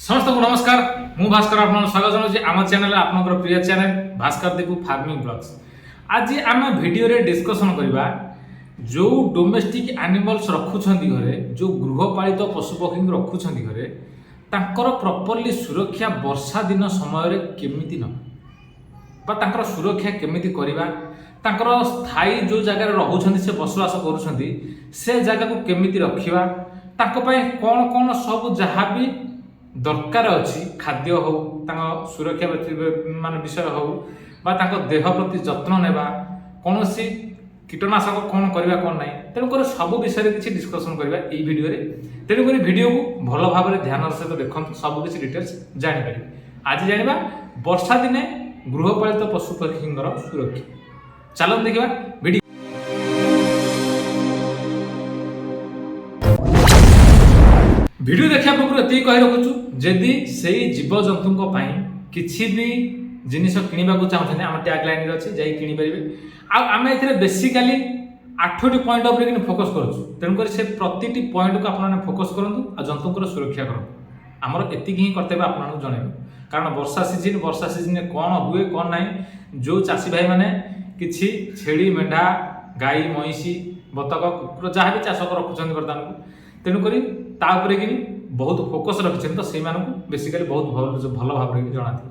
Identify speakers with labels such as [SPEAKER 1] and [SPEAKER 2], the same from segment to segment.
[SPEAKER 1] समस्त को नमस्कार मु भास्कर आपन स्वागत जनाउछि आम चैनल आपनकर प्रिय channel Bhaskar Deepu farming blogs. आज आम वीडियो रे डिस्कशन करबा जो डोमेस्टिक एनिमल्स रखुछंती घरे जो गृहपालित पशु पक्षी रखुछंती घरे तांकर प्रॉपर्ली सुरक्षा वर्षा दिन समय रे केमिति न बा तांकर सुरक्षा केमिति करबा तांकर स्थायी जो जगह रे रहुछंती से बसवास करूछंती से जगह को केमिति रखिबा तांको पय कोन कोन सब जहा भी दरकार अच्छी खाद्य हो सुरक्षा मान विषय हो बा देह प्रति जत्न नेबा कौन सी कीटनाशक कौन करवा कौन ना तेणुक सब विषय किसी डिस्कसन करवा यही वीडियो रे तेणुक वीडियो को भल भाव ध्यान सहित देखो सब किसी डिटेल्स जापर। आज जाना वर्षा दिने गृहपालित पशु पक्षी सुरक्षा चलो देखा वीडियो। वीडियो देखा पूर्व ये कही रखुचु जदि से जीवजंतु किसी भी जिनिस किणवा चाहते आम टैगलाइन अच्छे जा कि आम ए बेसिकाली 8टी पॉइंट उपर फोकस करूँ तेणुक से प्रति पॉइंट को आप फोकस करूँ आ जंतुर सुरक्षा करूँ आमर एति ही कर्तव्य आपको जनइब कारण वर्षा सीजन कौन हुए कौन ना जो चाषी भाई मैंने किसी छेली मेढ़ा गाई महिषी बतक कुकुर जहाँ भी चाष रखुच्च बर्तमान को तेणुक कि बहुत फोकस रखिंट तो से बेसिकली बहुत भल भाव जना थी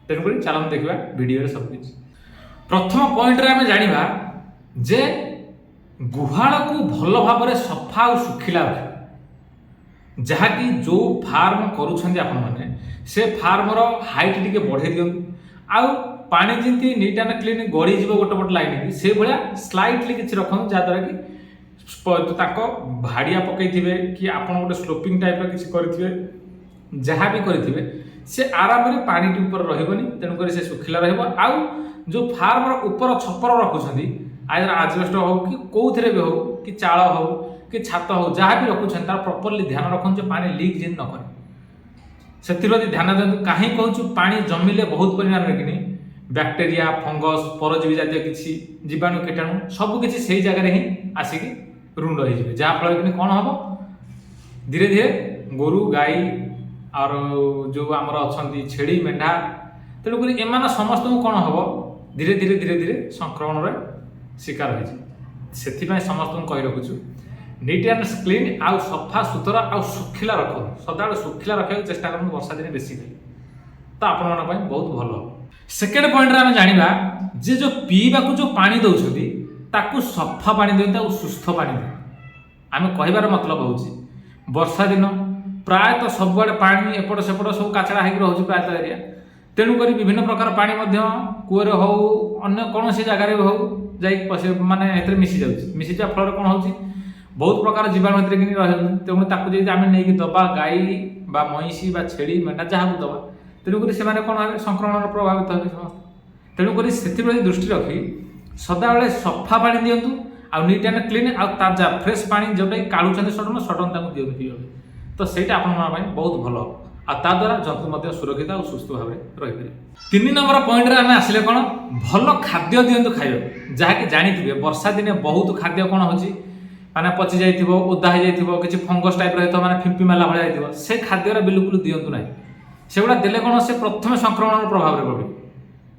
[SPEAKER 1] तेणुक चलो देखा वीडियो सब किसी प्रथम पॉइंट आम जाना जे गुहाल को भल भाव सफा और सुखिला रखे जहाँकि जो फार्म करुँच से फार्मर हाइट टी बढ़े दिंतु आउ पानी जमी नीट एंड क्लीन गड़ीज गोटे गोटे लाइन से भाया स्लाइटली किसी रखु जहाँद्वारा कि भाड़िया पकई कि आप गोटे स्लोपिंग टाइप किसी करेंगे जहाँ भी करेंगे से आराम से पानी ऊपर रही तेणुक से सुखिला रहा जो फार्मर ऊपर छपर रखुंट आइदर आजबेस्ट हो कि कौन भी हो कि चाल हो कि छात हो जहाँ भी रखुं तार प्रॉपर्ली ध्यान रखुं पानी लीक जेन न करे से ध्यान दिंतु कहीं कहूँ पानी जमिले बहुत परिमाण कि बैक्टेरिया फंगस परजीवी जातीय किसी जीवाणु कीटाणु सबकि से जगह ही आसिक रुंड हो जहाँफल कि कौन हम धीरे धीरे गोरु गाई और जो आमर अच्छा छेड़ी मेढ़ा तेणुक एम समस्त कौन हम धीरे धीरे धीरे धीरे संक्रमण शिकार हो समस्त कही रखुचु नीट एंड क्लीन आउ सफा सुतरा आउ सुखिला रख सदा सुखिला रखा चेष्टा कर वर्षा दिन बेसी तो आपण बहुत भल। सेकेंड पॉइंट आम जाना जे जो पीवा जो पानी दौरान ताकू सफा पानी दिखाते सुस्थ पानी दिखाते आम कहबार मतलब हूँ वर्षा दिन प्रायतः सबुआड़े पानी एपट सेपट सब काचड़ा होगी रोचे प्रायतः एरिया तेणुक विभिन्न प्रकार पानी कूअरे हो अन्य कौन सी जगार हो माने मिसी जाऊँगी फल कौन हो बहुत प्रकार जीवाणु तेणु ताकू आम नहीं दबा गाई बा महिषी बा छेड़ी मेढ़ा जहाँ को दबा तेणुक से कौन संक्रमण प्रभावित हे समस्त तेणुक से दृष्टि रखी सदाबले सफा पानी दिंतु आउ नीट एंड क्लीन आउ ताजा फ्रेश पानी जोटा काढ़ुं सडन सडन दिंतु पीवा तो सहीटा आप बहुत भल द्वारा जंतु सुरक्षित और सुस्थ भाव रही। 3 नंबर पॉइंट आम आसिले कौन भल खाद्य दिंतु खाइबा जहाँकि जानी वर्षा दिने बहुत खाद्य कौन हो माने पचि जाइए ओदा हो किसी फंगस टाइप रही मैंने फिंपी माला भाई से खाद्य बिल्कुल दिंतु ना सेगुड़ा देले कौन से प्रथम संक्रमण प्रभाव में पड़े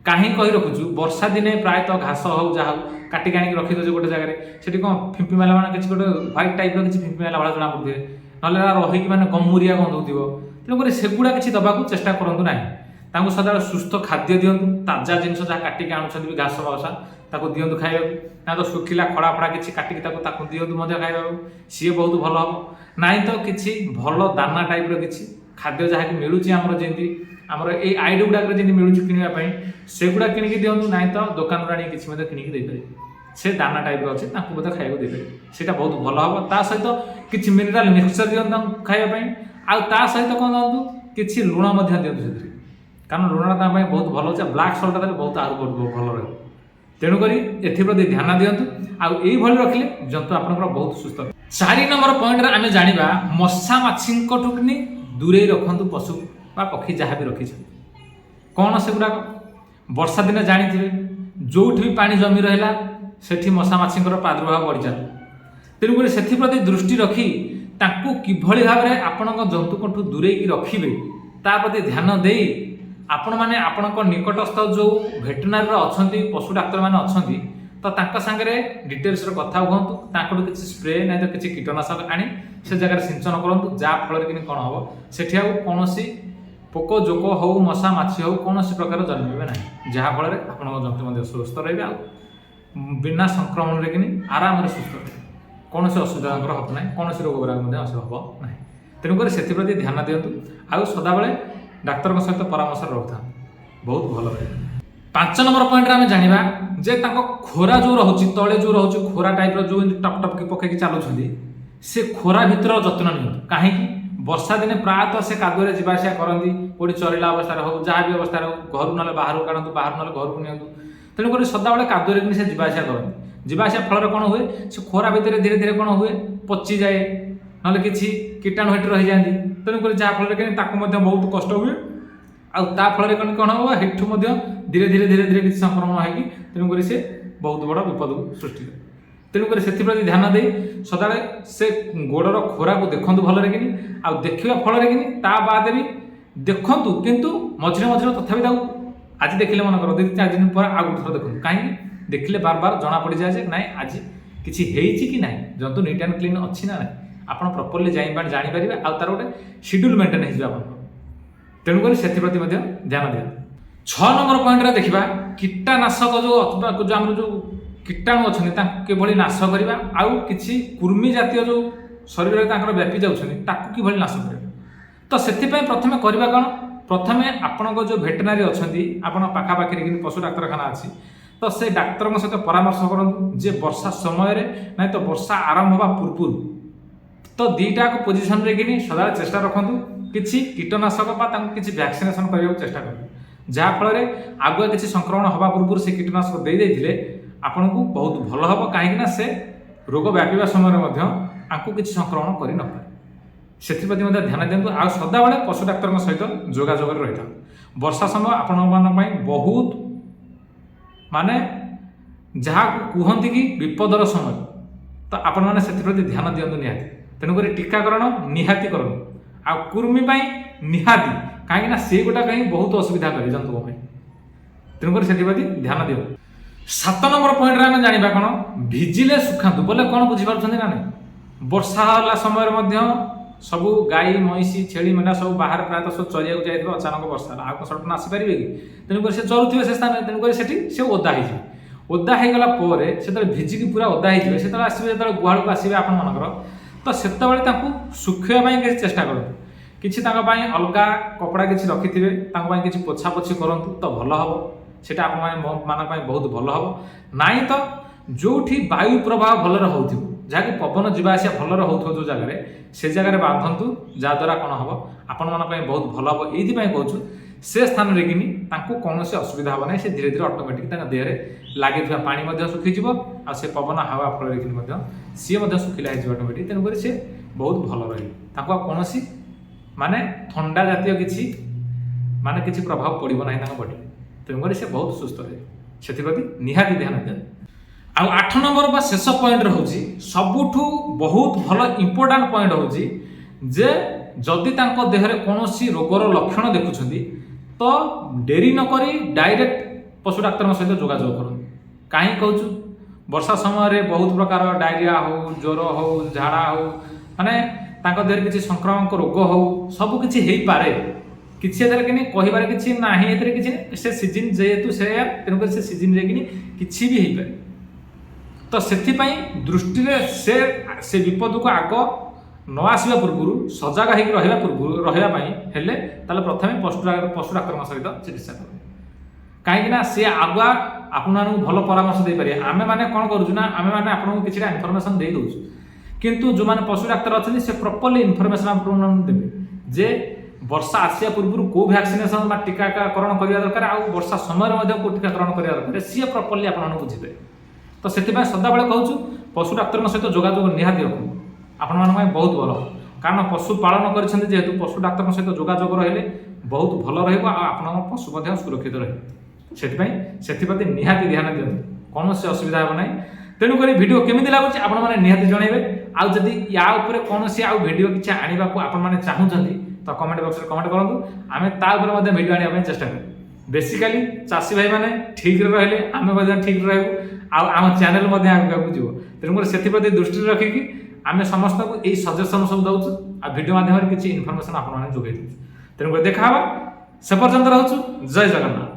[SPEAKER 1] कहीं कही रखुचु वर्षा दिने प्रायतः घास हो जहाँ काटिक आनिक रखी दे गोटे जगह से कौन फिंपी माला मैंने किसी गोटे व्हाइट टाइप किसी फिंपी माला भाई जना पड़े ना रही मैंने गमुरिया गंधुव तेणुक सेगुड़ा किसी दबाक चेष्टा करूँ ना सदा सुस्थ खाद्य दिंतु ताजा जिन जहाँ काटिक आणुच्च घास बासा ताको दिंतु खाइबा तो सुखिला खड़ा फड़ा किसी काटिक दिंतु खाइबा सी बहुत भल हम ना तो किसी भल दाना टाइप किसी खाद्य जहाँ कि मिलूँ आमर जमी आमर ये आईडी गुड़ाक जमी मिलूँ किणवाई सेगुड़ा किणिकी दिंतु ना तो दुकान आनी किसी किणिकी देपारे से दाना टाइप अच्छे खाइबा देपारे से बहुत भल हम ता सहित किसी मिनेराल मिक्सचर दिंतु खाइबाई आ सहित कौन दिंतु किसी लुण दिंतु से कारण लुणटा बहुत भल अच्छे ब्लाक सल्टा देते बहुत आज भल रहे तेणुक एप्रति ध्यान दिंतु आई रखिले जंतु आप बहुत सुस्थ। 4 नंबर पॉइंट आम जाना मशा माछी दूरे रखु पशु बा पक्षी जहाँ भी रखी कौन से गुड़ाक वर्षा दिन जानी जो भी पानी जमी रहा से मशा माछी प्रादुर्भाव बढ़ी चल तेणुक से दृष्टि रखी किभली भाव में आपण जंतु दूरे रखिए ତା ପ୍ରତି ଧ୍ୟାନ ଦେଇ ଆପଣମାନେ ଆପଣଙ୍କ ନିକଟସ୍ଥ ଯେଉଁ ଭେଟେନାରୀର ଅଛନ୍ତି ପଶୁ ଡାକ୍ତରମାନେ ଅଛନ୍ତି ତ ତାଙ୍କ ସାଙ୍ଗରେ ଡିଟେଲ୍ସରେ କଥା ହୁଅନ୍ତୁ। ତାଙ୍କଠୁ କିଛି ସ୍ପ୍ରେ ନାହିଁ ତ କିଛି କୀଟନାଶକ ଆଣି ସେ ଜାଗାରେ ସିଞ୍ଚନ କରନ୍ତୁ, ଯାହା ଫଳରେ କି କ'ଣ ହେବ ସେଠି ଆଉ କୌଣସି ପୋକ ଜୋକ ହେଉ ମଶା ମାଛି ହେଉ କୌଣସି ପ୍ରକାର ଜନ୍ମିବେ ନାହିଁ, ଯାହାଫଳରେ ଆପଣଙ୍କ ଜନ୍ତୁ ମଧ୍ୟ ସୁସ୍ଥ ରହିବେ ଆଉ ବିନା ସଂକ୍ରମଣରେ କିନି ଆରାମରେ ସୁସ୍ଥ ରହିବେ, କୌଣସି ଅସୁବିଧା ତାଙ୍କର ହେବ ନାହିଁ, କୌଣସି ରୋଗ ବୈରାଗ ମଧ୍ୟ ହେବ ନାହିଁ। ତେଣୁକରି ସେଥିପ୍ରତି ଧ୍ୟାନ ଦିଅନ୍ତୁ ଆଉ ସଦାବେଳେ ଡାକ୍ତରଙ୍କ ସହିତ ପରାମର୍ଶ ରହୁଥାନ୍ତୁ, ବହୁତ ଭଲ ରହିବ। 5 ନମ୍ବର ପଏଣ୍ଟରେ ଆମେ ଜାଣିବା ଯେ ତାଙ୍କ ଖୋରା ଯେଉଁ ରହୁଛି ତଳେ ଯେଉଁ ରହୁଛି ଖୋରା ଟାଇପ୍ର ଯେଉଁ ଟପ୍ ଟପ୍ କି ପକେଇକି ଚାଲୁଛନ୍ତି ସେ ଖୋରା ଭିତର ଯତ୍ନ ନିଅନ୍ତୁ। କାହିଁକି ବର୍ଷା ଦିନେ ପ୍ରାୟତଃ ସେ କାଦୁଅରେ ଯିବା ଆସିବା କରନ୍ତି, କେଉଁଠି ଚରିଲା ଅବସ୍ଥାରେ ହେଉ ଯାହା ବି ଅବସ୍ଥାରେ ହେଉ, ଘରୁ ନହେଲେ ବାହାରକୁ କାଢ଼ନ୍ତୁ, ବାହାରୁ ନହେଲେ ଘରକୁ ନିଅନ୍ତୁ। ତେଣୁକରି ସଦାବେଳେ କାଦୁଅରେ କିନି ସେ ଯିବା ଆସିବା କରନ୍ତି। ଯିବା ଆସିବା ଫଳରେ କ'ଣ ହୁଏ ସେ ଖୋରା ଭିତରେ ଧୀରେ ଧୀରେ କ'ଣ ହୁଏ ପଚିଯାଏ, ନହେଲେ କିଛି କୀଟାଣୁ ହେଠି ରହିଯାଆନ୍ତି। ତେଣୁକରି ଯାହାଫଳରେ କି ତାକୁ ମଧ୍ୟ ବହୁତ କଷ୍ଟ ହୁଏ ଆଉ ତା ଫଳରେ କ'ଣ ହେବ ହେଠୁ ମଧ୍ୟ ଧୀରେ ଧୀରେ କିଛି ସଂକ୍ରମଣ ହେଇକି ତେଣୁକରି ସେ ବହୁତ ବଡ଼ ବିପଦକୁ ସୃଷ୍ଟି କରେ। ତେଣୁକରି ସେଥିପ୍ରତି ଧ୍ୟାନ ଦେଇ ସଦାବେଳେ ସେ ଗୋଡ଼ର ଖୋରାକୁ ଦେଖନ୍ତୁ ଭଲରେ କିନି ଆଉ ଦେଖିବା ଫଳରେ କିନି ତା ବାଦ ବି ଦେଖନ୍ତୁ, କିନ୍ତୁ ମଝିରେ ମଝିରେ ତଥାପି ତାକୁ ଆଜି ଦେଖିଲେ ମନେ କର 2-4 ଦିନ ପରେ ଆଉ ଗୋଟେ ଥର ଦେଖନ୍ତୁ। କାହିଁକି ଦେଖିଲେ ବାର ଜଣା ପଡ଼ିଯାଏ ଯେ ନାଇଁ ଆଜି କିଛି ହେଇଛି କି ନାହିଁ, ଜନ୍ତୁ ନିଟ୍ ଆଣ୍ଡ କ୍ଲିନ୍ ଅଛି ନା ନାହିଁ, ଆପଣ ପ୍ରପରଲି ଜାଣିପାରିବେ ଆଉ ତାର ଗୋଟେ ସିଡ୍ୟୁଲ୍ ମେଣ୍ଟେନ୍ ହେଇଯିବ ଆପଣଙ୍କର। ତେଣୁକରି ସେଥିପ୍ରତି ମଧ୍ୟ ଧ୍ୟାନ ଦିଅନ୍ତୁ। 6 ନମ୍ବର ପଏଣ୍ଟରେ ଦେଖିବା କୀଟନାଶକ ଯେଉଁ ଆମର ଯେଉଁ କୀଟାଣୁ ଅଛନ୍ତି ତାଙ୍କୁ କିଭଳି ନାଶ କରିବା ଆଉ କିଛି କୃମି ଜାତୀୟ ଯେଉଁ ଶରୀରରେ ତାଙ୍କର ବ୍ୟାପି ଯାଉଛନ୍ତି ତାକୁ କିଭଳି ନାଶ କରିବା। ତ ସେଥିପାଇଁ ପ୍ରଥମେ କରିବା କ'ଣ, ପ୍ରଥମେ ଆପଣଙ୍କ ଯେଉଁ ଭେଟେନାରୀ ଅଛନ୍ତି ଆପଣ ପାଖାପାଖିରେ କିନ୍ତୁ ପଶୁ ଡାକ୍ତରଖାନା ଅଛି ତ ସେ ଡାକ୍ତରଙ୍କ ସହିତ ପରାମର୍ଶ କରନ୍ତୁ ଯେ ବର୍ଷା ସମୟରେ ନାହିଁ ତ ବର୍ଷା ଆରମ୍ଭ ହେବା ପୂର୍ବରୁ ତ ଦୁଇଟାକୁ ପୋଜିସନରେ କିନି ସଦାବେଳେ ଚେଷ୍ଟା ରଖନ୍ତୁ କିଛି କୀଟନାଶକ ବା ତାଙ୍କୁ କିଛି ଭ୍ୟାକ୍ସିନେସନ୍ କରିବାକୁ ଚେଷ୍ଟା କରନ୍ତୁ, ଯାହାଫଳରେ ଆଗୁଆ କିଛି ସଂକ୍ରମଣ ହେବା ପୂର୍ବରୁ ସେ କୀଟନାଶକ ଦେଇଥିଲେ ଆପଣଙ୍କୁ ବହୁତ ଭଲ ହେବ। କାହିଁକିନା ସେ ରୋଗ ବ୍ୟାପିବା ସମୟରେ ମଧ୍ୟ ଆଙ୍କୁ କିଛି ସଂକ୍ରମଣ କରିନପାରେ। ସେଥିପ୍ରତି ମଧ୍ୟ ଧ୍ୟାନ ଦିଅନ୍ତୁ ଆଉ ସଦାବେଳେ ପଶୁ ଡାକ୍ତରଙ୍କ ସହିତ ଯୋଗାଯୋଗରେ ରହିଥାନ୍ତୁ। ବର୍ଷା ସମୟ ଆପଣମାନଙ୍କ ପାଇଁ ବହୁତ ମାନେ ଯାହାକୁ କୁହନ୍ତି କି ବିପଦର ସମୟ, ତ ଆପଣମାନେ ସେଥିପ୍ରତି ଧ୍ୟାନ ଦିଅନ୍ତୁ ନିହାତି। ତେଣୁକରି ଟୀକାକରଣ ନିହାତି କରନ୍ତୁ ଆଉ କୃମି ପାଇଁ ନିହାତି, କାହିଁକିନା ସେ ଗୋଟାକ ହିଁ ବହୁତ ଅସୁବିଧା କରେ ଜନ୍ତୁଙ୍କ ପାଇଁ। ତେଣୁକରି ସେଥିପ୍ରତି ଧ୍ୟାନ ଦିଅନ୍ତୁ। 7 ନମ୍ବର ପଏଣ୍ଟରେ ଆମେ ଜାଣିବା କ'ଣ ଭିଜିଲେ ଶୁଖାନ୍ତୁ ବୋଲେ କ'ଣ ବୁଝିପାରୁଛନ୍ତି ନା ନାହିଁ। ବର୍ଷା ହେଲା ସମୟରେ ମଧ୍ୟ ସବୁ ଗାଈ ମଇଁଷି ଛେଳି ମେଣ୍ଢା ସବୁ ବାହାରେ ପ୍ରାୟତଃ ସବୁ ଚରିବାକୁ ଯାଇଥିବେ, ଅଚାନକ ବର୍ଷା ହେଲା ଆଉ କ'ଣ ସଡ଼ନ ଆସିପାରିବେ କି, ତେଣୁକରି ସେ ଚରୁଥିବେ ସେ ସ୍ଥାନରେ, ତେଣୁକରି ସେଠି ସେ ଓଦା ହେଇଯିବେ। ଓଦା ହେଇଗଲା ପରେ ସେତେବେଳେ ଭିଜିକି ପୁରା ଓଦା ହେଇଯିବେ, ସେତେବେଳେ ଆସିବେ ଯେତେବେଳେ ଗୁହାଳକୁ ଆସିବେ ଆପଣମାନଙ୍କର ତ ସେତେବେଳେ ତାଙ୍କୁ ଶୁଖେଇବା ପାଇଁ କିଛି ଚେଷ୍ଟା କରନ୍ତୁ। କିଛି ତାଙ୍କ ପାଇଁ ଅଲଗା କପଡ଼ା କିଛି ରଖିଥିବେ, ତାଙ୍କ ପାଇଁ କିଛି ପୋଛାପୋଛି କରନ୍ତୁ ତ ଭଲ ହେବ, ସେଇଟା ଆପଣମାନଙ୍କ ପାଇଁ ବହୁତ ଭଲ ହେବ। ନାଇଁ ତ ଯେଉଁଠି ବାୟୁ ପ୍ରବାହ ଭଲରେ ହେଉଥିବ, ଯାହାକି ପବନ ଯିବା ଆସିବା ଭଲରେ ହେଉଥିବ ଯେଉଁ ଜାଗାରେ, ସେ ଜାଗାରେ ବାନ୍ଧନ୍ତୁ, ଯାହାଦ୍ୱାରା କ'ଣ ହେବ ଆପଣମାନଙ୍କ ପାଇଁ ବହୁତ ଭଲ ହେବ। ଏଇଥିପାଇଁ କହୁଛୁ ସେ ସ୍ଥାନରେ କିନି ତାଙ୍କୁ କୌଣସି ଅସୁବିଧା ହେବ ନାହିଁ, ସେ ଧୀରେ ଧୀରେ ଅଟୋମେଟିକ୍ ତାଙ୍କ ଦେହରେ ଲାଗିଥିବା ପାଣି ମଧ୍ୟ ଶୁଖିଯିବ ଆଉ ସେ ପବନ ହାୱା ଫଳରେ କିନି ମଧ୍ୟ ସିଏ ମଧ୍ୟ ଶୁଖିଲା ହେଇଯିବ ଅଟୋମେଟିକ୍। ତେଣୁକରି ସେ ବହୁତ ଭଲ ରହିବ, ତାଙ୍କୁ ଆଉ କୌଣସି ମାନେ ଥଣ୍ଡା ଜାତୀୟ କିଛି ପ୍ରଭାବ ପଡ଼ିବ ନାହିଁ ତାଙ୍କ ବଡ଼ିରେ। ତେଣୁକରି ସେ ବହୁତ ସୁସ୍ଥ ରହିବ, ସେଥିପ୍ରତି ନିହାତି ଧ୍ୟାନ ଦିଅନ୍ତୁ। ଆଉ 8 ନମ୍ବର ବା ଶେଷ ପଏଣ୍ଟ ହେଉଛି ସବୁଠୁ ବହୁତ ଭଲ ଇମ୍ପୋର୍ଟାଣ୍ଟ ପଏଣ୍ଟ ହେଉଛି ଯେ ଯଦି ତାଙ୍କ ଦେହରେ କୌଣସି ରୋଗର ଲକ୍ଷଣ ଦେଖୁଛନ୍ତି ତ ଡେରି ନକରି ଡାଇରେକ୍ଟ ପଶୁ ଡାକ୍ତରଙ୍କ ସହିତ ଯୋଗାଯୋଗ କରନ୍ତୁ। କାହିଁକି କହୁଛୁ, ବର୍ଷା ସମୟରେ ବହୁତ ପ୍ରକାର ଡାଇରିଆ ହେଉ, ଜ୍ୱର ହେଉ, ଝାଡ଼ା ହେଉ, ମାନେ ତାଙ୍କ ଦେହରେ କିଛି ସଂକ୍ରାମକ ରୋଗ ହେଉ, ସବୁ କିଛି ହେଇପାରେ। କିଛି ଏଥିରେ କିନି କହିବାର କିଛି ନାହିଁ, ଏଥିରେ କିଛି ସେ ସିଜିନ୍ ଯେହେତୁ ସେୟା, ତେଣୁକରି ସେ ସିଜିନ୍ରେ କିନି କିଛି ବି ହେଇପାରେ। ତ ସେଥିପାଇଁ ଦୃଷ୍ଟିରେ ସେ ବିପଦକୁ ଆଗ ନ ଆସିବା ପୂର୍ବରୁ ସଜାଗ ହେଇକି ରହିବା ପାଇଁ ହେଲେ ତାହେଲେ ପ୍ରଥମେ ପଶୁ ଡାକ୍ତରଙ୍କ ସହିତ ଚିକିତ୍ସା କରନ୍ତୁ। କାହିଁକିନା ସେ ଆଗୁଆ ଆପଣମାନଙ୍କୁ ଭଲ ପରାମର୍ଶ ଦେଇପାରିବେ। ଆମେମାନେ କ'ଣ କରୁଛୁ ନା ଆମେମାନେ ଆପଣଙ୍କୁ କିଛିଟା ଇନଫର୍ମେସନ୍ ଦେଇ ଦେଉଛୁ, କିନ୍ତୁ ଯେଉଁମାନେ ପଶୁ ଡାକ୍ତର ଅଛନ୍ତି ସେ ପ୍ରପରଲି ଇନଫର୍ମେସନ୍ ଆପଣଙ୍କୁ ଦେବେ ଯେ ବର୍ଷା ଆସିବା ପୂର୍ବରୁ କେଉଁ ଭ୍ୟାକ୍ସିନେସନ୍ ବା ଟୀକାକରଣ କରିବା ଦରକାର ଆଉ ବର୍ଷା ସମୟରେ ମଧ୍ୟ କେଉଁ ଟୀକାକରଣ କରିବା ଦରକାର, ସିଏ ପ୍ରପରଲି ଆପଣମାନଙ୍କୁ ବୁଝିଦେବେ। ତ ସେଥିପାଇଁ ସଦାବେଳେ କହୁଛୁ ପଶୁ ଡାକ୍ତରଙ୍କ ସହିତ ଯୋଗାଯୋଗ ନିହାତି ରଖନ୍ତୁ, ଆପଣମାନଙ୍କ ପାଇଁ ବହୁତ ଭଲ। କାରଣ ପଶୁ ପାଳନ କରିଛନ୍ତି ଯେହେତୁ ପଶୁ ଡାକ୍ତରଙ୍କ ସହିତ ଯୋଗାଯୋଗ ରହିଲେ ବହୁତ ଭଲ ରହିବ ଆଉ ଆପଣଙ୍କ ପଶୁ ମଧ୍ୟ ସୁରକ୍ଷିତ ରହିବ। ସେଥିପ୍ରତି ନିହାତି ଧ୍ୟାନ ଦିଅନ୍ତୁ, କୌଣସି ଅସୁବିଧା ହେବ ନାହିଁ। ତେଣୁକରି ଭିଡ଼ିଓ କେମିତି ଲାଗୁଛି ଆପଣମାନେ ନିହାତି ଜଣାଇବେ। ଆଉ ଯଦି ୟା ଉପରେ କୌଣସି ଆଉ ଭିଡ଼ିଓ କିଛି ଆଣିବାକୁ ଆପଣମାନେ ଚାହୁଁଛନ୍ତି तो कमेंट बॉक्स में कमेंट करूँ आम तापर भिडियो आने चेष्टा करूँ बेसिकाली चाषी भाई मैंने ठीक रही आम ठीक रहा आम चैनल आगे जीव तेणुकर से दृष्टि रखिकी आम समस्त को यही सजेसन सब दौचु आ भिडियो माध्यम किसी इनफर्मेशन आपने जोगे तेणुकर देखा से पर्यंत रोचु जय जगन्नाथ।